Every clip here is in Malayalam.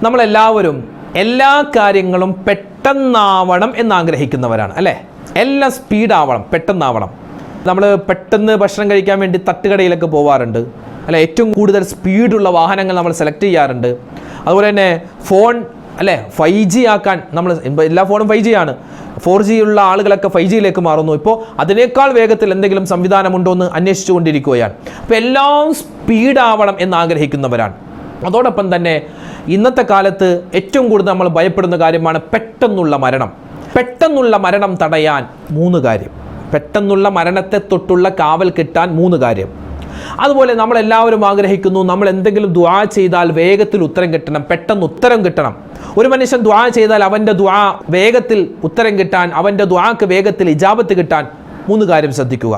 നമ്മളെല്ലാവരും എല്ലാ കാര്യങ്ങളും പെട്ടെന്നാവണം എന്നാഗ്രഹിക്കുന്നവരാണ് അല്ലേ. എല്ലാം സ്പീഡാവണം, പെട്ടെന്നാവണം. നമ്മൾ പെട്ടെന്ന് ഭക്ഷണം കഴിക്കാൻ വേണ്ടി തട്ടുകടയിലൊക്കെ പോവാറുണ്ട് അല്ലെ. ഏറ്റവും കൂടുതൽ സ്പീഡുള്ള വാഹനങ്ങൾ നമ്മൾ സെലക്ട് ചെയ്യാറുണ്ട്. അതുപോലെ തന്നെ ഫോൺ അല്ലേ 5G ആക്കാൻ നമ്മൾ എല്ലാ ഫോണും 5G ആണ്. 4G ഉള്ള ആളുകളൊക്കെ 5Gയിലേക്ക് മാറുന്നു. ഇപ്പോൾ അതിനേക്കാൾ വേഗത്തിൽ എന്തെങ്കിലും സംവിധാനമുണ്ടോ എന്ന് അന്വേഷിച്ചു കൊണ്ടിരിക്കുകയാണ്. അപ്പോൾ എല്ലാം സ്പീഡാവണം എന്നാഗ്രഹിക്കുന്നവരാണ്. അതോടൊപ്പം തന്നെ ഇന്നത്തെ കാലത്ത് ഏറ്റവും കൂടുതൽ നമ്മൾ ഭയപ്പെടുന്ന കാര്യമാണ് പെട്ടെന്നുള്ള മരണം. പെട്ടെന്നുള്ള മരണം തടയാൻ 3 കാര്യം. പെട്ടെന്നുള്ള മരണത്തെ തൊട്ടുള്ള കാവൽ കിട്ടാൻ 3 കാര്യം. അതുപോലെ നമ്മളെല്ലാവരും ആഗ്രഹിക്കുന്നു നമ്മൾ എന്തെങ്കിലും ദുആ ചെയ്താൽ വേഗത്തിൽ ഉത്തരം കിട്ടണം, പെട്ടെന്ന് ഉത്തരം കിട്ടണം. ഒരു മനുഷ്യൻ ദുആ ചെയ്താൽ അവൻ്റെ ദുആ വേഗത്തിൽ ഉത്തരം കിട്ടാൻ, അവൻ്റെ ദുആക്ക് വേഗത്തിൽ ഇജാബത്ത് കിട്ടാൻ 3 കാര്യം ശ്രദ്ധിക്കുക.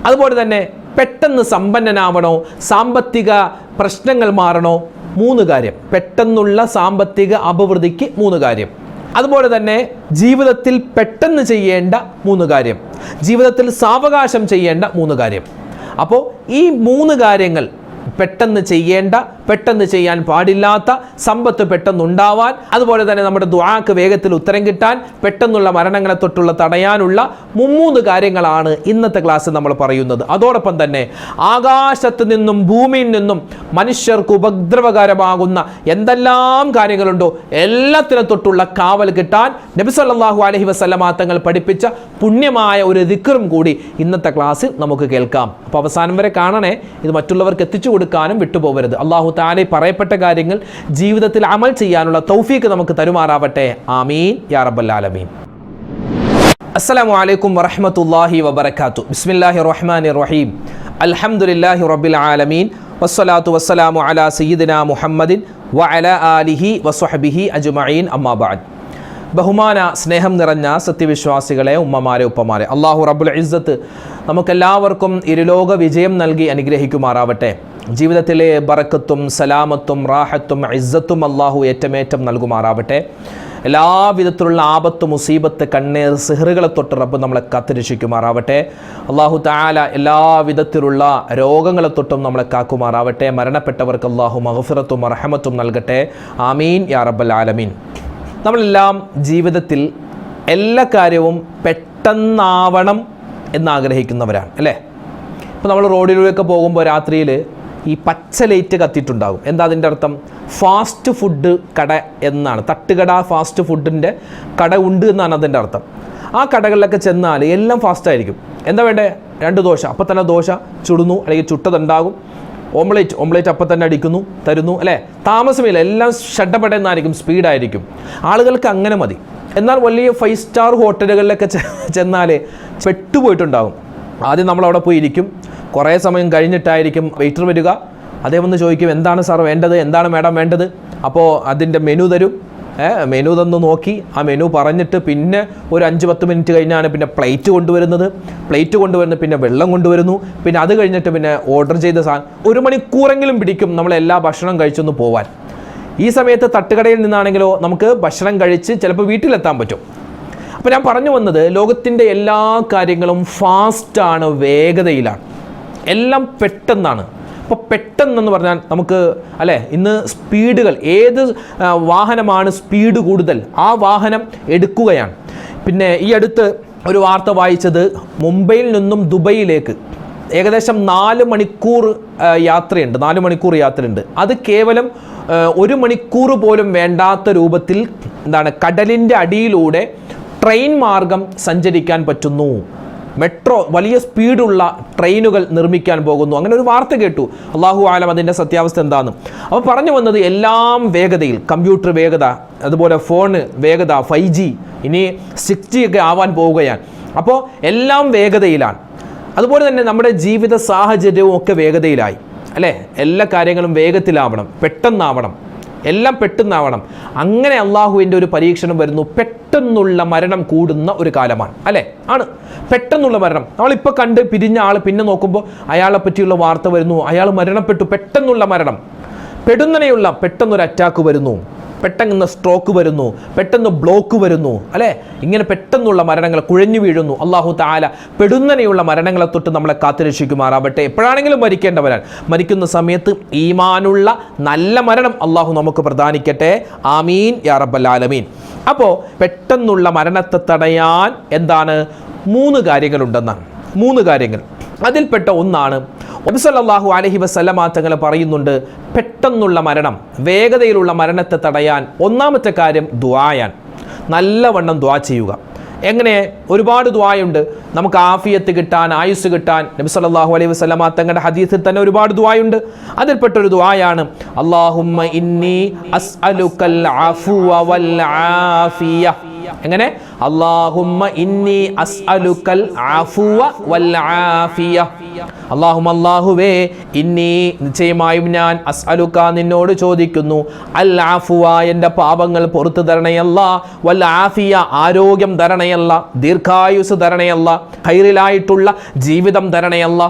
അതുപോലെ തന്നെ പെട്ടെന്ന് സമ്പന്നനാവണോ, സാമ്പത്തിക പ്രശ്നങ്ങൾ മാറണോ, 3 കാര്യം. പെട്ടെന്നുള്ള സാമ്പത്തിക അഭിവൃദ്ധിക്ക് 3 കാര്യം. അതുപോലെ തന്നെ ജീവിതത്തിൽ പെട്ടെന്ന് ചെയ്യേണ്ട 3 കാര്യം, ജീവിതത്തിൽ സാവകാശം ചെയ്യേണ്ട 3 കാര്യം. അപ്പോൾ ഈ 3 കാര്യങ്ങൾ പെട്ടെന്ന് ചെയ്യേണ്ട, പെട്ടെന്ന് ചെയ്യാൻ പാടില്ലാത്ത, സമ്പത്ത് പെട്ടെന്നുണ്ടാവാൻ, അതുപോലെ തന്നെ നമ്മുടെ ദുആക്ക് വേഗത്തിൽ ഉത്തരം കിട്ടാൻ, പെട്ടെന്നുള്ള മരണങ്ങളെ തൊട്ടുള്ള തടയാനുള്ള 3 കാര്യങ്ങളാണ് ഇന്നത്തെ ക്ലാസ് നമ്മൾ പറയുന്നത്. അതോടൊപ്പം തന്നെ ആകാശത്ത് നിന്നും ഭൂമിയിൽ നിന്നും മനുഷ്യർക്ക് ഉപദ്രവകരമാകുന്ന എന്തെല്ലാം കാര്യങ്ങളുണ്ടോ എല്ലാത്തിനെ തൊട്ടുള്ള കാവൽ കിട്ടാൻ നബി സല്ലല്ലാഹു അലൈഹി വസല്ലമ തങ്ങൾ പഠിപ്പിച്ച പുണ്യമായ ഒരു ദിക്റും കൂടി ഇന്നത്തെ ക്ലാസ്സിൽ നമുക്ക് കേൾക്കാം. അപ്പോൾ അവസാനം വരെ കാണണേ. ഇത് മറ്റുള്ളവർക്ക് എത്തിച്ചു കൊടുക്കാനും വിട്ടുപോകരുത്. അല്ലാഹു തആല പറയപ്പെട്ട കാര്യങ്ങൾ ജീവിതത്തിൽ അമൽ ചെയ്യാനുള്ള തൗഫീഖ് നമുക്ക് തരുമാറാവട്ടെ. ആമീൻ യാ റബ്ബൽ ആലമീൻ. അസ്സലാമു അലൈക്കും വറഹ്മത്തുള്ളാഹി വബറകാതുഹു. ബിസ്മില്ലാഹിർ റഹ്മാനിർ റഹീം. അൽഹംദുലില്ലാഹി റബ്ബിൽ ആലമീൻ വസ്സലാത്തു വസ്സലാമു അലാ സയ്യിദിനാ മുഹമ്മദിൻ വഅലാ ആലിഹി വസ്വഹ്ബിഹി അജ്മഈൻ. അമ്മാ ബഅദ്. ബഹുമാന സ്നേഹം നിറഞ്ഞ സത്യവിശ്വാസികളെ, ഉമ്മമാരെ, ഉപ്പമാരെ, അല്ലാഹു റബ്ബുൽ ഇസ്സത്ത് നമുക്കെല്ലാവർക്കും ഇരുലോക വിജയം നൽകി അനുഗ്രഹിക്കുമാറാവട്ടെ. ജീവിതത്തിലെ ബറക്കത്തും സലാമത്തും റാഹത്തും ഇസ്സത്തും അല്ലാഹു ഏറ്റമേറ്റം നൽകുമാറാവട്ടെ. എല്ലാവിധത്തിലുള്ള ആപത്ത്, മുസീബത്ത്, കണ്ണീർ, സിഹറുകളെ തൊട്ട് റബ്ബ് നമ്മളെ കാത്തുരക്ഷിക്കുമാറാവട്ടെ. അല്ലാഹു തആല എല്ലാവിധത്തിലുള്ള രോഗങ്ങളെ തൊട്ടും നമ്മളെ കാക്കുമാറാവട്ടെ. മരണപ്പെട്ടവർക്ക് അല്ലാഹു മഗ്ഫിറത്തും റഹ്മത്തും നൽകട്ടെ. ആമീൻ യാ റബ്ബൽ ആലമീൻ. നമ്മളെല്ലാം ജീവിതത്തിൽ എല്ലാ കാര്യവും പെട്ടെന്നാവണം എന്നാഗ്രഹിക്കുന്നവരാണ് അല്ലേ. ഇപ്പോൾ നമ്മൾ റോഡിലൂടെയൊക്കെ പോകുമ്പോൾ രാത്രിയിൽ ഈ പച്ച ലൈറ്റ് കത്തിയിട്ടുണ്ടാകും. എന്താ അതിൻ്റെ അർത്ഥം? ഫാസ്റ്റ് ഫുഡ് കട എന്നാണ്. തട്ടുകട, ഫാസ്റ്റ് ഫുഡിൻ്റെ കട ഉണ്ട് എന്നാണ് അതിൻ്റെ അർത്ഥം. ആ കടകളിലൊക്കെ ചെന്നാൽ എല്ലാം ഫാസ്റ്റായിരിക്കും. എന്താ വേണ്ടേ? 2 ദോശ, അപ്പം തന്നെ ദോശ ചുടുന്നു, അല്ലെങ്കിൽ ചുട്ടതുണ്ടാകും. ഓംലേറ്റ് അപ്പം തന്നെ അടിക്കുന്നു, തരുന്നു അല്ലേ. താമസമില്ല, എല്ലാം ഷഡ്ഡപടെന്നായിരിക്കും, സ്പീഡായിരിക്കും. ആളുകൾക്ക് അങ്ങനെ മതി. എന്നാൽ വലിയ 5 സ്റ്റാർ ഹോട്ടലുകളിലൊക്കെ ചെന്നാൽ പെട്ടുപോയിട്ടുണ്ടാകും. ആദ്യം നമ്മളവിടെ പോയി ഇരിക്കും. കുറേ സമയം കഴിഞ്ഞിട്ടായിരിക്കും വെയിറ്റർ വരിക. അദ്ദേഹം വന്ന് ചോദിക്കും, എന്താണ് സാർ വേണ്ടത്, എന്താണ് മാഡം വേണ്ടത്? അപ്പോൾ അതിൻ്റെ മെനു തരും. മെനു തന്ന് നോക്കി ആ മെനു പറഞ്ഞിട്ട് പിന്നെ ഒരു 5-10 മിനിറ്റ് കഴിഞ്ഞാണ് പിന്നെ പ്ലേറ്റ് കൊണ്ടുവരുന്നത്. പിന്നെ വെള്ളം കൊണ്ടുവരുന്നു. പിന്നെ അത് കഴിഞ്ഞിട്ട് പിന്നെ ഓർഡർ ചെയ്ത സാധനം. 1 മണിക്കൂറെങ്കിലും പിടിക്കും നമ്മളെല്ലാ ഭക്ഷണം കഴിച്ചൊന്ന് പോവാൻ. ഈ സമയത്ത് തട്ടുകടയിൽ നിന്നാണെങ്കിലോ നമുക്ക് ഭക്ഷണം കഴിച്ച് ചിലപ്പോൾ വീട്ടിലെത്താൻ പറ്റും. അപ്പോൾ ഞാൻ പറഞ്ഞു വന്നത്, ലോകത്തിൻ്റെ എല്ലാ കാര്യങ്ങളും ഫാസ്റ്റാണ്, വേഗതയിലാണ്, എല്ലാം പെട്ടെന്നാണ്. അപ്പോൾ പെട്ടെന്നെന്ന് പറഞ്ഞാൽ നമുക്ക് അല്ലേ, ഇന്ന് സ്പീഡുകൾ, ഏത് വാഹനമാണ് സ്പീഡ് കൂടുതൽ ആ വാഹനം എടുക്കുകയാണ്. പിന്നെ ഈ അടുത്ത് ഒരു വാർത്ത വായിച്ചത്, മുംബൈയിൽ നിന്നും ദുബൈയിലേക്ക് ഏകദേശം 4 മണിക്കൂർ യാത്രയുണ്ട്. 4 മണിക്കൂർ യാത്രയുണ്ട്. അത് കേവലം 1 മണിക്കൂർ പോലും വേണ്ടാത്ത രൂപത്തിൽ എന്താണ്, കടലിൻ്റെ അടിയിലൂടെ ട്രെയിൻ മാർഗം സഞ്ചരിക്കാൻ പറ്റുന്നു. മെട്രോ, വലിയ സ്പീഡുള്ള ട്രെയിനുകൾ നിർമ്മിക്കാൻ പോകുന്നു. അങ്ങനെ ഒരു വാർത്ത കേട്ടു. അല്ലാഹു ആലം അതിൻ്റെ സത്യാവസ്ഥ എന്താണെന്ന്. അപ്പോൾ പറഞ്ഞു വന്നത്, എല്ലാം വേഗതയിൽ, കമ്പ്യൂട്ടർ വേഗത, അതുപോലെ ഫോണ് വേഗത, 5G, ഇനി 6G ഒക്കെ ആവാൻ പോവുകയാണ്. അപ്പോൾ എല്ലാം വേഗതയിലാണ്. അതുപോലെ തന്നെ നമ്മുടെ ജീവിത സാഹചര്യവും ഒക്കെ വേഗതയിലായി അല്ലേ. എല്ലാ കാര്യങ്ങളും വേഗത്തിലാവണം, പെട്ടെന്നാവണം, എല്ലാം പെട്ടെന്നാവണം. അങ്ങനെ അള്ളാഹുവിൻ്റെ ഒരു പരീക്ഷണം വരുന്നു. പെട്ടെന്നുള്ള മരണം കൂടുന്ന ഒരു കാലമാണ് അല്ലേ. ആണ് പെട്ടെന്നുള്ള മരണം. നമ്മളിപ്പോൾ കണ്ട് പിരിഞ്ഞ ആൾ പിന്നെ നോക്കുമ്പോൾ അയാളെ പറ്റിയുള്ള വാർത്ത വരുന്നു, അയാൾ മരണപ്പെട്ടു. പെട്ടെന്നുള്ള മരണം, പെടുന്നനെയുള്ള പെട്ടെന്നൊരു അറ്റാക്ക് വരുന്നു, പെട്ടെന്ന് സ്ട്രോക്ക് വരുന്നു, പെട്ടെന്ന് ബ്ലോക്ക് വരുന്നു, അല്ലേ? ഇങ്ങനെ പെട്ടെന്നുള്ള മരണങ്ങൾ, കുഴഞ്ഞു വീഴുന്നു. അള്ളാഹു തആല പെടുന്നനെയുള്ള മരണങ്ങളെ തൊട്ട് നമ്മളെ കാത്തുരക്ഷിക്കുമാറാവട്ടെ. എപ്പോഴാണെങ്കിലും മരിക്കേണ്ടവരാണ്. മരിക്കുന്ന സമയത്ത് ഈമാനുള്ള നല്ല മരണം അള്ളാഹു നമുക്ക് പ്രദാനിക്കട്ടെ. ആമീൻ യാ റബ്ബൽ ആലമീൻ. അപ്പോൾ പെട്ടെന്നുള്ള മരണത്തെ തടയാൻ എന്താണ്? 3 കാര്യങ്ങളുണ്ടെന്നാണ്. 3 കാര്യങ്ങൾ. അതിൽപ്പെട്ട ഒന്നാണ് നബി സല്ലല്ലാഹു അലൈഹി വസല്ലമ തങ്ങൾ പറയുന്നുണ്ട്, പെട്ടെന്നുള്ള മരണം, വേഗതയിലുള്ള മരണത്തെ തടയാൻ ഒന്നാമത്തെ കാര്യം ദുആയാണ്. നല്ലവണ്ണം ദുആ ചെയ്യുക. എങ്ങനെ? ഒരുപാട് ദുആയുണ്ട്. നമുക്ക് ആഫിയത്ത് കിട്ടാൻ, ആയുസ് കിട്ടാൻ നബി സല്ലല്ലാഹു അലൈഹി വസല്ലമ തങ്ങളുടെ ഹദീസിൽ തന്നെ ഒരുപാട് ദുആയുണ്ട്. അതിൽപ്പെട്ടൊരു ദുആയാണ് അല്ലാഹുമ്മ ഇന്നി അസ്അലുക്കൽ അഫ്വ വൽ ആഫിയ. എങ്ങനെ? അല്ലാഹുമ്മ ഇന്നി അസ്അലുക്കൽ അഫ്വ വൽ ആഫിയ. അല്ലാഹുവേ, ഇന്നി നിശ്ചയമായും ഞാൻ അസ്അലുക നിന്നോട് ചോദിക്കുന്നു, അൽ അഫ്വ എൻ്റെ പാപങ്ങൾ പുറത്തു തരണയല്ല, വൽ ആഫിയ ആരോഗ്യം തരണയല്ല, ദീർഘായുസ് തരണയല്ല, ഖൈറിലായിട്ടുള്ള ജീവിതം തരണയല്ല.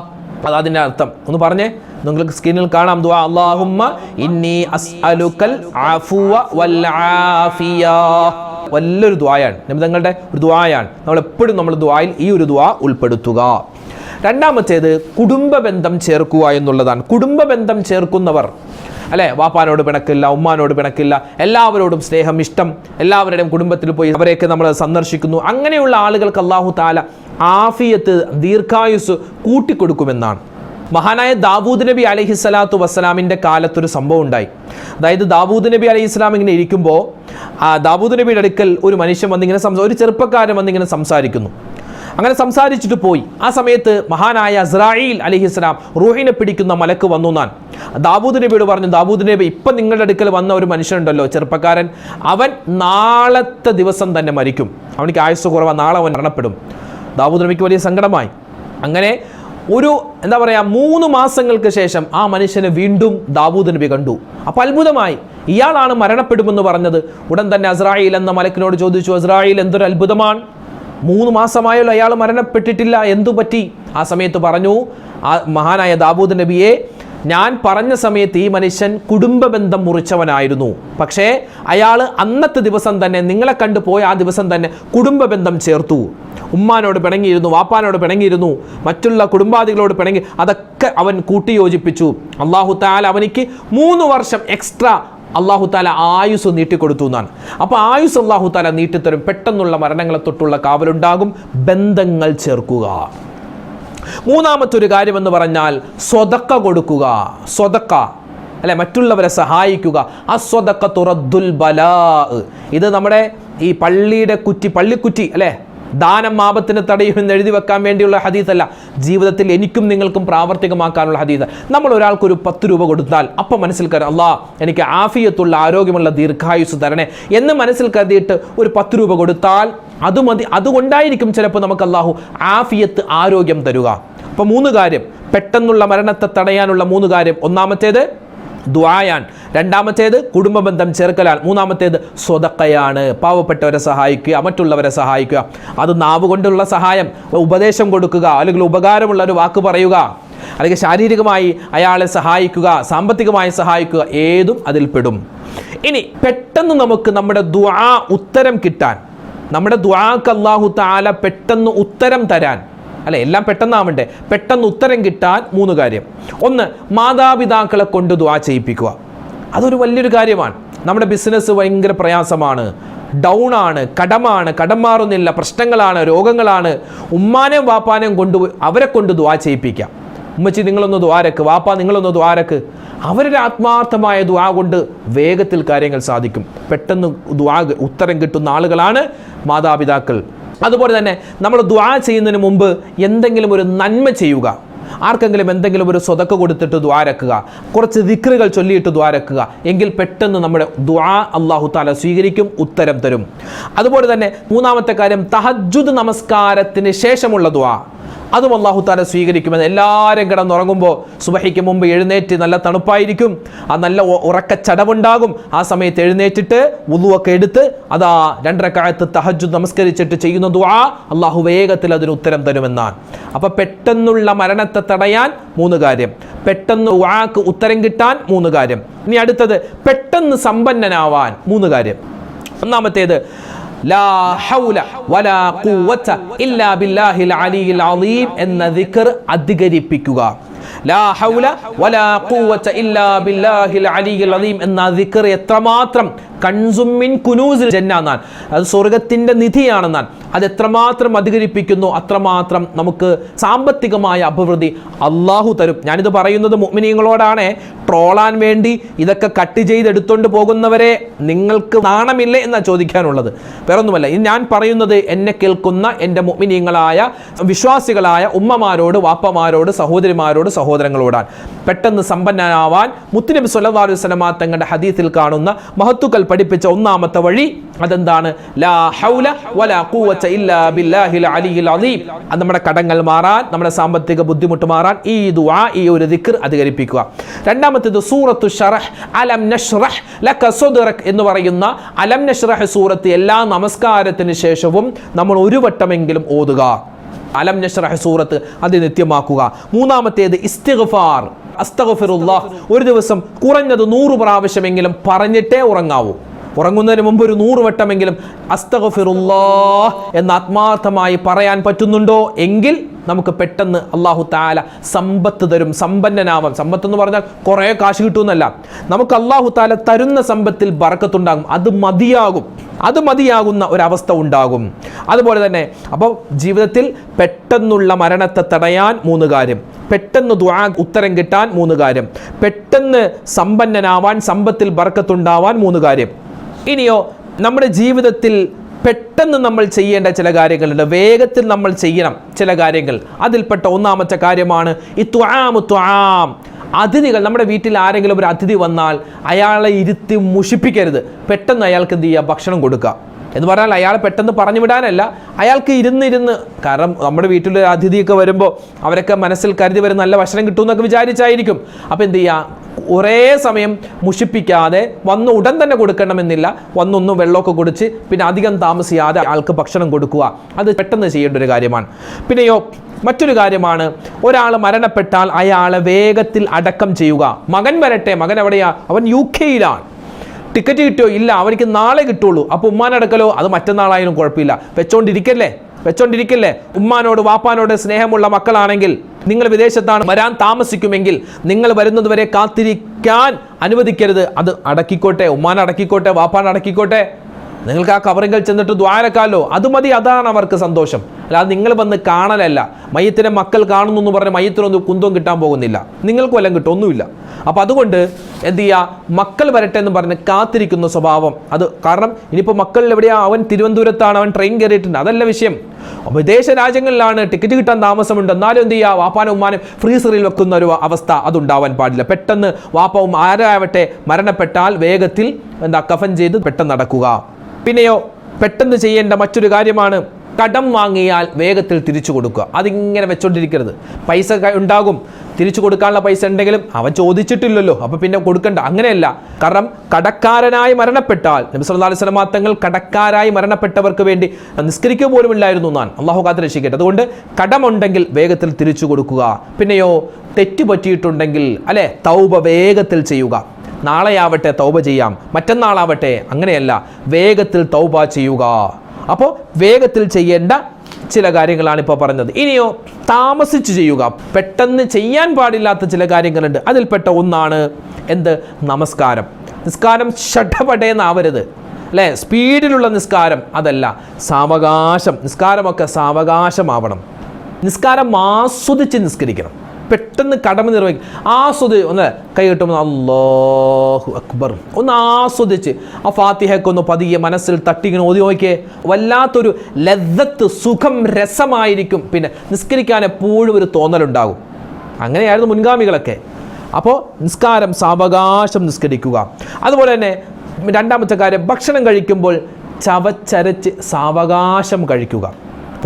അതതിൻ്റെ അർത്ഥം ഒന്ന് പറഞ്ഞേ. നിങ്ങൾക്ക് സ്ക്രീനിൽ കാണാം ദുആ. അല്ലാഹുമ്മ ഇന്നി അസ്അലുക്കൽ അഫ്വ വൽ ആഫിയ. വലിയൊരു ദുആയാണ്, നിങ്ങളുടെ ഒരു ദുആയാണ്. നമ്മൾ എപ്പോഴും നമ്മൾ ദുആയിൽ ഈ ഒരു ദുആ ഉൾപ്പെടുത്തുക. രണ്ടാമത്തേത് കുടുംബ ബന്ധം ചേർക്കുക എന്നുള്ളതാണ്. കുടുംബ ബന്ധം ചേർക്കുന്നവർ, അല്ലേ? വാപ്പാനോട് പിണക്കില്ല, ഉമ്മാനോട് പിണക്കില്ല, എല്ലാവരോടും സ്നേഹം, ഇഷ്ടം, എല്ലാവരുടെയും കുടുംബത്തിൽ പോയി അവരെയൊക്കെ നമ്മൾ സന്ദർശിക്കുന്നു. അങ്ങനെയുള്ള ആളുകൾക്ക് അല്ലാഹു തആല ആഫിയത്ത്, ദീർഘായുസ് കൂട്ടിക്കൊടുക്കുമെന്നാണ്. മഹാനായ ദാവൂദ് നബി അലൈഹിസ്സലാത്തു വസ്സലാമിൻ്റെ കാലത്തൊരു സംഭവം ഉണ്ടായി. അതായത് ദാവൂദ് നബി അലൈഹി ഇസ്ലാം ഇങ്ങനെ ഇരിക്കുമ്പോൾ ദാവൂദ് നബിയുടെ അടുക്കൽ ഒരു മനുഷ്യൻ വന്നിങ്ങനെ ഒരു ചെറുപ്പക്കാരൻ വന്നിങ്ങനെ സംസാരിക്കുന്നു. അങ്ങനെ സംസാരിച്ചിട്ട് പോയി. ആ സമയത്ത് മഹാനായ അസ്രായീൽ അലൈഹിസ്സലാം റൂഹിനെ പിടിക്കുന്ന മലക്ക് വന്നു. ഞാൻ ദാവൂദ് നബിയോട് പറഞ്ഞു, ദാവൂദ് നബി, ഇപ്പം നിങ്ങളുടെ അടുക്കൽ വന്ന ഒരു മനുഷ്യനുണ്ടല്ലോ, ചെറുപ്പക്കാരൻ, അവൻ നാളത്തെ ദിവസം തന്നെ മരിക്കും, അവനിക്ക് ആയുസ് കുറവാണ്, നാളെ അവൻ മരണപ്പെടും. ദാവൂദ് നബിക്ക് വലിയ സങ്കടമായി. അങ്ങനെ ഒരു 3 മാസങ്ങൾക്ക് ശേഷം ആ മനുഷ്യനെ വീണ്ടും ദാവൂദ് നബി കണ്ടു. അപ്പോൾ അത്ഭുതമായി, ഇയാളാണ് മരണപ്പെടുമെന്ന് പറഞ്ഞത്. ഉടൻ തന്നെ അസ്രായീൽ എന്ന മലക്കിനോട് ചോദിച്ചു, അസ്രായീൽ, എന്തൊരു അത്ഭുതമാണ്, 3 മാസമായല്ലോ അയാൾ മരണപ്പെട്ടിട്ടില്ല, എന്തു പറ്റി? ആ സമയത്ത് പറഞ്ഞു ആ മഹാനായ ദാവൂദ് നബിയെ, ഞാൻ പറഞ്ഞ സമയത്ത് ഈ മനുഷ്യൻ കുടുംബ ബന്ധം മുറിച്ചവനായിരുന്നു. പക്ഷേ അയാൾ അന്നത്തെ ദിവസം തന്നെ, നിങ്ങളെ കണ്ടു പോയ ആ ദിവസം തന്നെ കുടുംബ ബന്ധം ചേർത്തു. ഉമ്മാനോട് പിണങ്ങിയിരുന്നു, വാപ്പാനോട് പിണങ്ങിയിരുന്നു, മറ്റുള്ള കുടുംബാദികളോട് പിണങ്ങി, അതൊക്കെ അവൻ കൂട്ടിയോജിപ്പിച്ചു. അല്ലാഹു തആല അവനിക്ക് 3 വർഷം എക്സ്ട്രാ അല്ലാഹു തആല ആയുസ് നീട്ടിക്കൊടുത്തു എന്നാണ്. അപ്പോൾ ആയുസ് അല്ലാഹു തആല നീട്ടിത്തരും. പെട്ടെന്നുള്ള മരണങ്ങളെ തൊട്ടുള്ള കാവലുണ്ടാകും. ബന്ധങ്ങൾ ചേർക്കുക. മൂന്നാമത്തൊരു കാര്യമെന്ന് പറഞ്ഞാൽ സ്വതക്ക കൊടുക്കുക. സ്വതക്ക, അല്ലെ? മറ്റുള്ളവരെ സഹായിക്കുക. അസ്വദഖത്തു റദ്ദുൽ ബലാ. ഇത് നമ്മുടെ ഈ പള്ളിയുടെ പള്ളിക്കുറ്റി, അല്ലേ? ദാനം ആപത്തിന് തടയുമെന്ന് എഴുതി വെക്കാൻ വേണ്ടിയുള്ള ഹദീസല്ല, ജീവിതത്തിൽ എനിക്കും നിങ്ങൾക്കും പ്രാവർത്തികമാക്കാനുള്ള ഹദീസ്. നമ്മൾ ഒരാൾക്കൊരു 10 രൂപ കൊടുത്താൽ അപ്പം മനസ്സിൽ കരുതാം, അല്ലാഹ് എനിക്ക് ആഫിയത്തുള്ള, ആരോഗ്യമുള്ള ദീർഘായുസ് തരണേ എന്ന് മനസ്സിൽ കരുതിയിട്ട് ഒരു 10 രൂപ കൊടുത്താൽ അത് മതി. അതുകൊണ്ടായിരിക്കും ചിലപ്പോൾ നമുക്ക് അല്ലാഹു ആഫിയത്ത്, ആരോഗ്യം തരുക. അപ്പോൾ 3 കാര്യം, പെട്ടെന്നുള്ള മരണത്തെ തടയാനുള്ള 3 കാര്യം. ഒന്നാമത്തേത് ദുആയാണ്, രണ്ടാമത്തേത് കുടുംബ ബന്ധം ചേർക്കലാണ്, മൂന്നാമത്തേത് സ്വതക്കയാണ്, പാവപ്പെട്ടവരെ സഹായിക്കുക, മറ്റുള്ളവരെ സഹായിക്കുക. അത് നാവ് കൊണ്ടുള്ള സഹായം, ഉപദേശം കൊടുക്കുക, അല്ലെങ്കിൽ ഉപകാരമുള്ള ഒരു വാക്ക് പറയുക, അല്ലെങ്കിൽ ശാരീരികമായി അയാളെ സഹായിക്കുക, സാമ്പത്തികമായി സഹായിക്കുക, ഏതും അതിൽപ്പെടും. ഇനി പെട്ടെന്ന് നമുക്ക് നമ്മുടെ ദുആ ഉത്തരം കിട്ടാൻ, നമ്മുടെ ദുആക്ക് അല്ലാഹു തആല പെട്ടെന്ന് ഉത്തരം തരാൻ, അല്ലെ? എല്ലാം പെട്ടെന്നാവണ്ടേ, പെട്ടെന്ന് ഉത്തരം കിട്ടാൻ 3 കാര്യം. ഒന്ന്, മാതാപിതാക്കളെ കൊണ്ട് ദുആ ചെയ്യിപ്പിക്കുക. അതൊരു വലിയൊരു കാര്യമാണ്. നമ്മുടെ ബിസിനസ് ഭയങ്കര പ്രയാസമാണ്, ഡൗൺ ആണ്, കടമാണ്, കടം മാറുന്നില്ല, പ്രശ്നങ്ങളാണ്, രോഗങ്ങളാണ്. ഉമ്മാനെയും വാപ്പാനെയും കൊണ്ടുപോയി അവരെ കൊണ്ട് ദുആ ചെയ്യിപ്പിക്കാം. ഉമ്മച്ചി നിങ്ങളൊന്ന് ദ്വാരക്ക്, വാപ്പ നിങ്ങളൊന്ന് ദ്വാരക്ക്. അവരുടെ ആത്മാർത്ഥമായ ദുആ കൊണ്ട് വേഗത്തിൽ കാര്യങ്ങൾ സാധിക്കും. പെട്ടെന്ന് ദുആ ഉത്തരം കിട്ടുന്ന ആളുകളാണ് മാതാപിതാക്കൾ. അതുപോലെ തന്നെ നമ്മൾ ദുആ ചെയ്യുന്നതിന് മുമ്പ് എന്തെങ്കിലും ഒരു നന്മ ചെയ്യുക. ആർക്കെങ്കിലും എന്തെങ്കിലും ഒരു സ്വതക്ക കൊടുത്തിട്ട് ദ്വാരക്കുക, കുറച്ച് ദിക്റുകൾ ചൊല്ലിയിട്ട് ദ്വാരക്കുക. എങ്കിൽ പെട്ടെന്ന് നമ്മുടെ ദുആ അല്ലാഹു തആല സ്വീകരിക്കും, ഉത്തരം തരും. അതുപോലെ തന്നെ 3-ാമത്തെ കാര്യം, തഹജ്ജുദ് നമസ്കാരത്തിന് ശേഷമുള്ള ദുആ. അതും അല്ലാഹു തആല സ്വീകരിക്കുമെന്ന്. എല്ലാവരും കിടന്നുറങ്ങുമ്പോൾ സുബഹിക്ക് മുമ്പ് എഴുന്നേറ്റ്, നല്ല തണുപ്പായിരിക്കും, ആ നല്ല ഉറക്കച്ചടവുണ്ടാകും. ആ സമയത്ത് എഴുന്നേറ്റിട്ട് വുളുവൊക്കെ എടുത്ത് അതാ 2 റക്അത്ത് തഹജ്ജുദ് നമസ്കരിച്ചിട്ട് ചെയ്യുന്ന ദുആ അല്ലാഹു വേഗത്തിൽ അതിന് ഉത്തരം തരുമെന്നാണ്. അപ്പോൾ പെട്ടെന്നുള്ള മരണത്തെ തടയാൻ 3 കാര്യം, പെട്ടെന്ന് ദുആക്ക് ഉത്തരം കിട്ടാൻ 3 കാര്യം. ഇനി അടുത്തത് പെട്ടെന്ന് സമ്പന്നനാവാൻ 3 കാര്യം. ഒന്നാമത്തേത് ലാ ഹൗല വലാ ഖുവത ഇല്ലാ ബില്ലാഹിൽ അലിയിൽ അളീം എന്ന ദിക്ർ അധികരിപ്പിക്കുക. ലാ ഹൗല വലാ ഖുവത ഇല്ലാ ബില്ലാഹിൽ അലിയിൽ അളീം എന്ന ദിക്ർ എത്രമാത്രം കൻസും മിൻ കുനൂസിൽ ജന്ന എന്നാണ്, അത് സ്വർഗത്തിന്റെ നിധിയാണെന്നാണ്. അത് എത്രമാത്രം അധികരിപ്പിക്കുന്നു അത്രമാത്രം നമുക്ക് സാമ്പത്തികമായ അഭിവൃദ്ധി അള്ളാഹു തരും. ഞാനിത് പറയുന്നത് മുഅ്മിനീങ്ങളോടാണ്, ട്രോളാൻ വേണ്ടി ഇതൊക്കെ കട്ട് ചെയ്തെടുത്തുകൊണ്ട് പോകുന്നവരെ നിങ്ങൾക്ക് നാണമില്ലേ എന്നാണ് ചോദിക്കാനുള്ളത്. വേറൊന്നുമല്ല, ഇത് ഞാൻ പറയുന്നത് എന്നെ കേൾക്കുന്ന എൻ്റെ മുഅ്മിനീങ്ങളായ വിശ്വാസികളായ ഉമ്മമാരോട്, വാപ്പമാരോട്, സഹോദരിമാരോട്, സഹോദരങ്ങളോടാണ്. പെട്ടെന്ന് സമ്പന്നനാവാൻ മുത്തുനബി സ്വല്ലല്ലാഹു അലൈഹി വസല്ലമ തങ്ങളുടെ ഹദീസിൽ കാണുന്ന മഹത്തുക്കൾ പഠിപ്പിച്ച ഒന്നാമത്തെ വഴി അതെന്താണ്? ലാ ഹൗല വലാ ഖുവത ഇല്ലാ ബില്ലാഹിൽ അലിയിൽ അളീം. അത് നമ്മുടെ കടങ്ങൾ മാറാൻ, നമ്മുടെ സാമ്പത്തിക ബുദ്ധിമുട്ട് മാറാൻ ഈ ദുആ, ഈ ഒരു ദിക്ർ അധികരിപ്പിക്കുക. രണ്ടാമത്തേത് സൂറത്തു ശറഹ്, അലം നശ്റഹ് ലക സദ്റക് എന്ന് പറയുന്ന അലം നശ്റഹ് സൂറത്ത് എല്ലാ നമസ്കാരത്തിന് ശേഷവും നമ്മൾ ഒരു വട്ടമെങ്കിലും ഓതുക. അലം നശ്റഹ് സൂറത്ത് അത് നിത്യമാക്കുക. മൂന്നാമത്തേത് ഇസ്തിഗ്ഫാർ, അസ്തഗ്ഫിറുല്ലാഹ്. ഒരു ദിവസം കുറഞ്ഞത് 100 പ്രാവശ്യമെങ്കിലും പറഞ്ഞിട്ടേ ഉറങ്ങാവൂ. ഉറങ്ങുന്നതിന് മുമ്പ് ഒരു 100 വട്ടമെങ്കിലും അസ്തഗ്ഫിറുല്ലാഹ് എന്ന് ആത്മാർത്ഥമായി പറയാൻ പറ്റുന്നുണ്ടോ എങ്കിൽ നമുക്ക് പെട്ടെന്ന് അല്ലാഹു തആല സമ്പത്ത് തരും, സമ്പന്നനാവാം. സമ്പത്ത് എന്ന് പറഞ്ഞാൽ കുറേ കാശ് കിട്ടുമെന്നല്ല, നമുക്ക് അല്ലാഹു തആല തരുന്ന സമ്പത്തിൽ ബറക്കത്തുണ്ടാകും. അത് മതിയാകുന്ന ഒരവസ്ഥ ഉണ്ടാകും. അതുപോലെ തന്നെ അപ്പോൾ ജീവിതത്തിൽ പെട്ടെന്നുള്ള മരണത്തെ തടയാൻ 3 കാര്യം, പെട്ടെന്ന് ദുആ ഉത്തരം കിട്ടാൻ 3 കാര്യം, പെട്ടെന്ന് സമ്പന്നനാവാൻ, സമ്പത്തിൽ ബറക്കത്തുണ്ടാവാൻ 3 കാര്യം. ഇനിയോ നമ്മുടെ ജീവിതത്തിൽ പെട്ടെന്ന് നമ്മൾ ചെയ്യേണ്ട ചില കാര്യങ്ങളുണ്ട്, വേഗത്തിൽ നമ്മൾ ചെയ്യണം ചില കാര്യങ്ങൾ. അതിൽപ്പെട്ട ഒന്നാമത്തെ കാര്യമാണ് ത്വആം. അതിഥികൾ, നമ്മുടെ വീട്ടിൽ ആരെങ്കിലും ഒരു അതിഥി വന്നാൽ അയാളെ ഇരുത്തി മുഷിപ്പിക്കരുത്. പെട്ടെന്ന് അയാൾക്ക് എന്ത് ചെയ്യുക? ഭക്ഷണം കൊടുക്കുക. എന്ന് പറഞ്ഞാൽ അയാളെ പെട്ടെന്ന് പറഞ്ഞു വിടാനല്ല, അയാൾക്ക് ഇരുന്ന് കാരണം നമ്മുടെ വീട്ടിലൊരു അതിഥിയൊക്കെ വരുമ്പോൾ അവരൊക്കെ മനസ്സിൽ കരുതി വരും നല്ല ഭക്ഷണം കിട്ടുമെന്നൊക്കെ വിചാരിച്ചായിരിക്കും. അപ്പോൾ എന്ത് ചെയ്യുക? ഒരേ സമയം മുഷിപ്പിക്കാതെ വന്ന് ഉടൻ തന്നെ കൊടുക്കണമെന്നില്ല, വന്നൊന്ന് വെള്ളമൊക്കെ കുടിച്ച് പിന്നെ അധികം താമസിയാതെ ആൾക്ക് ഭക്ഷണം കൊടുക്കുക. അത് പെട്ടെന്ന് ചെയ്യേണ്ട ഒരു കാര്യമാണ്. പിന്നെയോ മറ്റൊരു കാര്യമാണ്, ഒരാൾ മരണപ്പെട്ടാൽ അയാളെ വേഗത്തിൽ അടക്കം ചെയ്യുക. മകൻ വരട്ടെ, മകൻ എവിടെയാ? അവൻ UK ടിക്കറ്റ് കിട്ടിയോ? ഇല്ല, അവനിക്ക് നാളെ കിട്ടുള്ളൂ. അപ്പോൾ ഉമ്മാനടക്കലോ അത് മറ്റന്നാളായാലും കുഴപ്പമില്ല, വെച്ചോണ്ടിരിക്കല്ലേ. ഉമ്മാനോട് വാപ്പാനോട് സ്നേഹമുള്ള മക്കളാണെങ്കിൽ, നിങ്ങൾ വിദേശത്താണ്, വരാൻ താമസിക്കുമെങ്കിൽ നിങ്ങൾ വരുന്നതുവരെ കാത്തിരിക്കാൻ അനുവദിക്കരുത്. അത് അടക്കിക്കോട്ടെ, ഉമ്മാനെ അടക്കിക്കോട്ടെ, വാപ്പാനെ അടക്കിക്കോട്ടെ. നിങ്ങൾക്ക് ആ കബറിങ്കൽ ചെന്നിട്ട് ദ്വാരക്കാലോ, അത് മതി. അതാണ് അവർക്ക് സന്തോഷം. അല്ലാതെ നിങ്ങൾ വന്ന് കാണലല്ല. മയ്യത്തിനെ മക്കൾ കാണുന്നു എന്ന് പറഞ്ഞ് മയ്യത്തിനൊന്നും കുന്തവും കിട്ടാൻ പോകുന്നില്ല, നിങ്ങൾക്ക് വല്ലതും കിട്ടും, ഒന്നുമില്ല. അപ്പം അതുകൊണ്ട് എന്ത് ചെയ്യുക? മക്കൾ വരട്ടെ എന്ന് പറഞ്ഞ് കാത്തിരിക്കുന്ന സ്വഭാവം അത്. കാരണം ഇനിയിപ്പോൾ മക്കളിൽ എവിടെയാ? അവൻ തിരുവനന്തപുരത്താണ്, അവൻ ട്രെയിൻ കയറിയിട്ടുണ്ട്, അതല്ല വിഷയം. വിദേശ രാജ്യങ്ങളിലാണ്, ടിക്കറ്റ് കിട്ടാൻ താമസമുണ്ട്, എന്നാലും എന്ത് ചെയ്യുക? വാപ്പാനും ഉമ്മാനും ഫ്രീസറിൽ വെക്കുന്ന ഒരു അവസ്ഥ അതുണ്ടാവാൻ പാടില്ല. പെട്ടെന്ന് വാപ്പവും ആരാവട്ടെ മരണപ്പെട്ടാൽ വേഗത്തിൽ കഫൻ ചെയ്ത് പെട്ടെന്ന് നടക്കുക. പിന്നെയോ പെട്ടെന്ന് ചെയ്യേണ്ട മറ്റൊരു കാര്യമാണ്, കടം വാങ്ങിയാൽ വേഗത്തിൽ തിരിച്ചു കൊടുക്കുക. അതിങ്ങനെ വെച്ചോണ്ടിരിക്കരുത്. പൈസ ഉണ്ടാകും, തിരിച്ചു കൊടുക്കാനുള്ള പൈസ ഉണ്ടെങ്കിലും അവൻ ചോദിച്ചിട്ടില്ലല്ലോ, അപ്പോൾ പിന്നെ കൊടുക്കണ്ട. അങ്ങനെയല്ല. കാരണം കടക്കാരനായി മരണപ്പെട്ടാൽ നബി സല്ലല്ലാഹു അലൈഹി വസല്ലം തങ്ങൾ കടക്കാരായി മരണപ്പെട്ടവർക്ക് വേണ്ടി നിസ്കരിക്കുക പോലും ഇല്ലായിരുന്നു എന്നാണ്. അള്ളാഹു കാത്തുരക്ഷിക്കട്ടെ. അതുകൊണ്ട് കടമുണ്ടെങ്കിൽ വേഗത്തിൽ തിരിച്ചു കൊടുക്കുക. പിന്നെയോ തെറ്റ് പറ്റിയിട്ടുണ്ടെങ്കിൽ തൗബ വേഗത്തിൽ ചെയ്യുക. നാളെയാവട്ടെ തൗബ ചെയ്യാം, മറ്റന്നാളാവട്ടെ, അങ്ങനെയല്ല, വേഗത്തിൽ തൗബ ചെയ്യുക. അപ്പോൾ വേഗത്തിൽ ചെയ്യേണ്ട ചില കാര്യങ്ങളാണ് ഇപ്പോൾ പറഞ്ഞത്. ഇനിയോ താമസിച്ച് ചെയ്യുക. പെട്ടെന്ന് ചെയ്യാൻ പാടില്ലാത്ത ചില കാര്യങ്ങളുണ്ട്. അതിൽപ്പെട്ട ഒന്നാണ് എന്ത്? നമസ്കാരം. നിസ്കാരം ഷഡപടേന്നാവരുത്, സ്പീഡിലുള്ള നിസ്കാരം അതല്ല, സാവകാശം. നിസ്കാരമൊക്കെ സാവകാശമാവണം. നിസ്കാരം ആസ്വദിച്ച് നിസ്കരിക്കണം. പെട്ടെന്ന് കടമ നിർവഹിക്കും. ഒന്ന് കൈ കിട്ടുമ്പോൾ അല്ലാഹു അക്ബർ ഒന്ന് ആസ്വദിച്ച് ആ ഫാത്തിഹയൊക്കെ ഒന്ന് പതിയെ മനസ്സിൽ തട്ടിങ്ങനെ ഓതി നോക്കിയേ, വല്ലാത്തൊരു ലദ്ദത്ത്, സുഖം, രസമായിരിക്കും. പിന്നെ നിസ്കരിക്കാൻ എപ്പോഴും ഒരു തോന്നലുണ്ടാകും. അങ്ങനെയായിരുന്നു മുൻഗാമികളൊക്കെ. അപ്പോൾ നിസ്കാരം സാവകാശം നിസ്കരിക്കുക. അതുപോലെ തന്നെ രണ്ടാമത്തെ കാര്യം, ഭക്ഷണം കഴിക്കുമ്പോൾ ചവച്ചരച്ച് സാവകാശം കഴിക്കുക.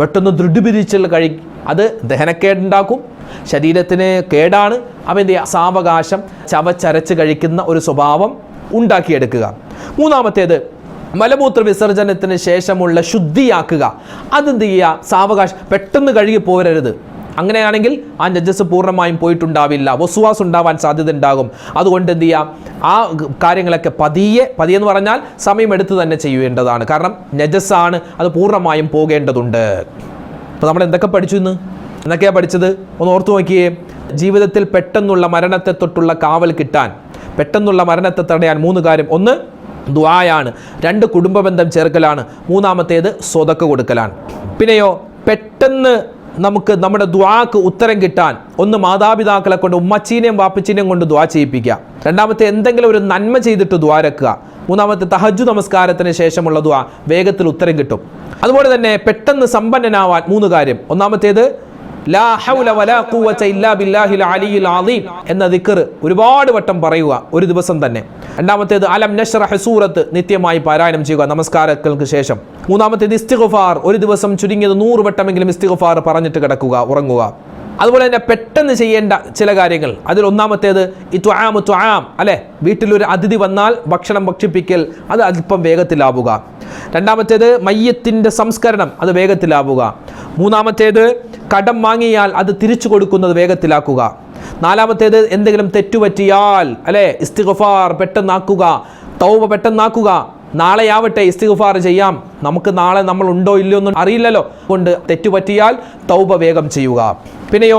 പെട്ടെന്ന് ദൃഢപിരിച്ചുള്ള അത് ദഹനക്കേടുണ്ടാക്കും, ശരീരത്തിന് കേടാണ്. അപ്പം എന്ത് ചെയ്യുക? സാവകാശം ചവച്ചരച്ച് കഴിക്കുന്ന ഒരു സ്വഭാവം ഉണ്ടാക്കിയെടുക്കുക. മൂന്നാമത്തേത് മലമൂത്ര വിസർജനത്തിന് ശേഷമുള്ള ശുദ്ധിയാക്കുക. അതെന്ത് ചെയ്യുക? സാവകാശം, പെട്ടെന്ന് കഴുകി പോരരുത്. അങ്ങനെയാണെങ്കിൽ ആ നജസ് പൂർണ്ണമായും പോയിട്ടുണ്ടാവില്ല, വസ്വാസ് ഉണ്ടാവാൻ സാധ്യത ഉണ്ടാകും. അതുകൊണ്ട് എന്ത് ചെയ്യാം? ആ കാര്യങ്ങളൊക്കെ പതിയെ എന്ന് പറഞ്ഞാൽ സമയമെടുത്ത് തന്നെ ചെയ്യേണ്ടതാണ്. കാരണം നജസ്സാണ്, അത് പൂർണ്ണമായും പോകേണ്ടതുണ്ട്. അപ്പോൾ നമ്മൾ എന്തൊക്കെ പഠിച്ചു ഇന്ന്? എന്തൊക്കെയാണ് പഠിച്ചത്? ഒന്ന് ഓർത്തു നോക്കിയേ. ജീവിതത്തിൽ പെട്ടെന്നുള്ള മരണത്തെ തൊട്ടുള്ള കാവൽ കിട്ടാൻ, പെട്ടെന്നുള്ള മരണത്തെ തടയാൻ 3 കാര്യം. 1 ദുആയാണ്, 2 കുടുംബ ബന്ധം ചേർക്കലാണ്, 3-ാമത്തേത് സ്വതക്ക കൊടുക്കലാണ്. പിന്നെയോ പെട്ടെന്ന് നമുക്ക് നമ്മുടെ ദുആക്ക് ഉത്തരം കിട്ടാൻ 1 മാതാപിതാക്കളെ കൊണ്ട്, ഉമ്മച്ചീനെയും വാപ്പച്ചീനെയും കൊണ്ട് ദുആ ചെയ്യിപ്പിക്കുക. 2-ാമത്തെ എന്തെങ്കിലും ഒരു നന്മ ചെയ്തിട്ട് ദുആ രക്കുക. 3-ാമത്തെ തഹജ്ജുദ് നമസ്കാരത്തിന് ശേഷമുള്ള ദുആ, വേഗത്തിൽ ഉത്തരം കിട്ടും. അതുപോലെ തന്നെ പെട്ടെന്ന് സമ്പന്നനാവാൻ 3 കാര്യം. 1-ാമത്തേത് ലാ ഹൗല വലാ ഖുവത ഇല്ലാ ബില്ലാഹിൽ അലിയിൽ അളീം എന്ന ദിക്ർ ഒരുപാട് വട്ടം പറയുക ഒരു ദിവസം തന്നെ. 2-ാമത്തേത് അലം നശ്റഹ് സൂറത്ത് നിത്യമായി പാരായണം ചെയ്യുക നമസ്കാരങ്ങൾക്ക് ശേഷം. 3-ാമത്തേത് ഇസ്തിഗ്ഫാർ, ഒരു ദിവസം ചുരുങ്ങിയത് 100 വട്ടമെങ്കിലും ഇസ്തിഗ്ഫാർ പറഞ്ഞിട്ട് കിടക്കുക, ഉറങ്ങുക. അതുപോലെ തന്നെ പെട്ടെന്ന് ചെയ്യേണ്ട ചില കാര്യങ്ങൾ, അതിൽ 1-ാമത്തേത് തുആം അല്ലെ, വീട്ടിലൊരു അതിഥി വന്നാൽ ഭക്ഷണം ഭക്ഷിപ്പിക്കൽ, അത് അല്പം വേഗത്തിലാവുക. 2-ാമത്തേത് മയ്യത്തിൻ്റെ സംസ്കരണം, അത് വേഗത്തിലാവുക. 3-ാമത്തേത് കടം വാങ്ങിയാൽ അത് തിരിച്ചു കൊടുക്കുന്നത് വേഗത്തിലാക്കുക. 4-ാമത്തേത് എന്തെങ്കിലും തെറ്റുപറ്റിയാൽ അല്ലെ, ഇസ്തിഗ്ഫാർ പെട്ടെന്നാക്കുക, തൗബ പെട്ടെന്നാക്കുക. നാളെയാവട്ടെ ഇസ്തിഗ്ഫാർ ചെയ്യാം, നമുക്ക് നാളെ നമ്മൾ ഉണ്ടോ ഇല്ലയോ ഒന്നും അറിയില്ലല്ലോ. കൊണ്ട് തെറ്റുപറ്റിയാൽ തൗബ വേഗം ചെയ്യുക. പിന്നെയോ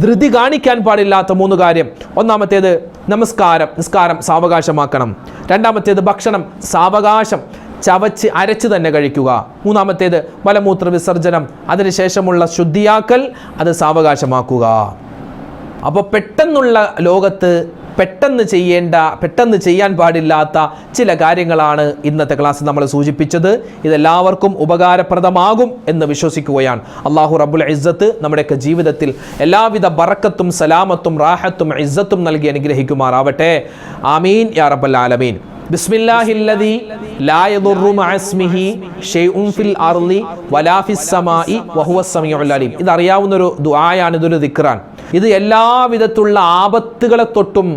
ധൃതി കാണിക്കാൻ പാടില്ലാത്ത 3 കാര്യം. 1-ാമത്തേത് നിസ്കാരം സാവകാശമാക്കണം. 2-ാമത്തേത് ഭക്ഷണം സാവകാശം ചവച്ച് അരച്ച് തന്നെ കഴിക്കുക. 3-ാമത്തേത് മലമൂത്ര വിസർജനം, അതിനുശേഷമുള്ള ശുദ്ധിയാക്കൽ, അത് സാവകാശമാക്കുക. അപ്പോൾ പെട്ടെന്നുള്ള ലോകത്ത് പെട്ടെന്ന് ചെയ്യാൻ പാടില്ലാത്ത ചില കാര്യങ്ങളാണ് ഇന്നത്തെ ക്ലാസ് നമ്മൾ സൂചിപ്പിച്ചത്. ഇതെല്ലാവർക്കും ഉപകാരപ്രദമാകും എന്ന് വിശ്വസിക്കുകയാണ്. അല്ലാഹു റബ്ബുൽ ഇസ്സത്ത് നമ്മുടെയൊക്കെ ജീവിതത്തിൽ എല്ലാവിധ ബറക്കത്തും സലാമത്തും റാഹത്തും ഇസ്സത്തും നൽകി അനുഗ്രഹിക്കുമാറാവട്ടെ. ആമീൻ യാ റബ്ബൽ ആലമീൻ. ബിസ്മില്ലാഹില്ലദീ ലാ യദുറു മഅസ്മിഹി ഷൈഉൻ ഫിൽ അർളി വലാ ഫിസ് സമാഇ വഹുവസ് സമീഉൽ അലീം. ഇത് അറിയാവുന്ന ഒരു ദുആയാണ്, ഇതൊരു ദിക്റാണ്. ഇത് എല്ലാവിധത്തുള്ള ആപത്തുകളെ തൊട്ടും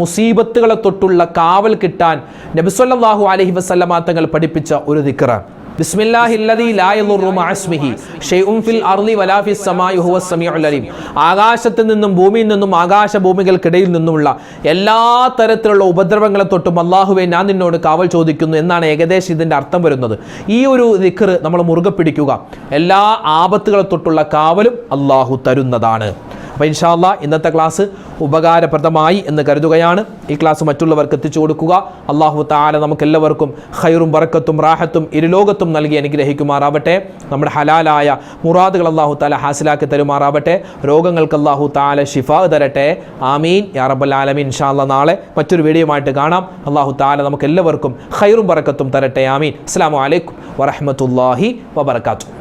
മുസീബത്തുകളെ തൊട്ടുള്ള കാവൽ കിട്ടാൻ നബി സല്ലല്ലാഹു അലൈഹി വസല്ലമ തങ്ങൾ പഠിപ്പിച്ച ഒരു ദിക്റാണ്. ബിസ്മില്ലാഹില്ലദീ ലാ യദുറു മഅസ്മിഹി ഷൈഉൻ ഫിൽ അർളി വലാ ഫിസ് സമാഇ ഹുവസ് സമീഉൽ അലീം. ആകാശത്ത് നിന്നും ഭൂമിയിൽ നിന്നും ആകാശഭൂമികൾക്കിടയിൽ നിന്നുമുള്ള എല്ലാ തരത്തിലുള്ള ഉപദ്രവങ്ങളെ തൊട്ടും അല്ലാഹുവേ ഞാൻ നിന്നോട് കാവൽ ചോദിക്കുന്നു എന്നാണ് ഏകദേശം ഇതിൻ്റെ അർത്ഥം വരുന്നത്. ഈ ഒരു ദിക്ർ നമ്മൾ മുറുകെ പിടിക്കുക, എല്ലാ ആപത്തുകളെ തൊട്ടുള്ള കാവലും അല്ലാഹു തരുന്നതാണ്. അപ്പോൾ ഇൻഷാ അല്ലാഹ് ഇന്നത്തെ ക്ലാസ് ഉപകാരപ്രദമായി എന്ന് കരുതുകയാണ്. ഈ ക്ലാസ് മറ്റുള്ളവർക്ക് എത്തിച്ചു കൊടുക്കുക. അല്ലാഹു തആല നമുക്കെല്ലാവർക്കും ഖൈറും ബറക്കത്തും റാഹത്തും ഇരുലോകത്തും നൽകി അനുഗ്രഹിക്കുമാറാവട്ടെ. നമ്മുടെ ഹലാലായ മുറാദുകൾ അല്ലാഹു തആല ഹാസിലാക്കി തരുമാറാവട്ടെ. രോഗങ്ങൾക്ക് അല്ലാഹു തആല ശിഫാ തരട്ടെ. ആമീൻ യാ റബ്ബൽ ആലമീൻ. ഇൻഷാ അല്ലാഹ് നാളെ മറ്റൊരു വീഡിയോയുമായിട്ട് കാണാം. അല്ലാഹു തആല നമുക്കെല്ലാവർക്കും ഖൈറും ബറക്കത്തും തരട്ടെ. ആമീൻ. അസ്സലാമു അലൈക്കും വറഹ്മത്തുള്ളാഹി വബറകാതുഹു.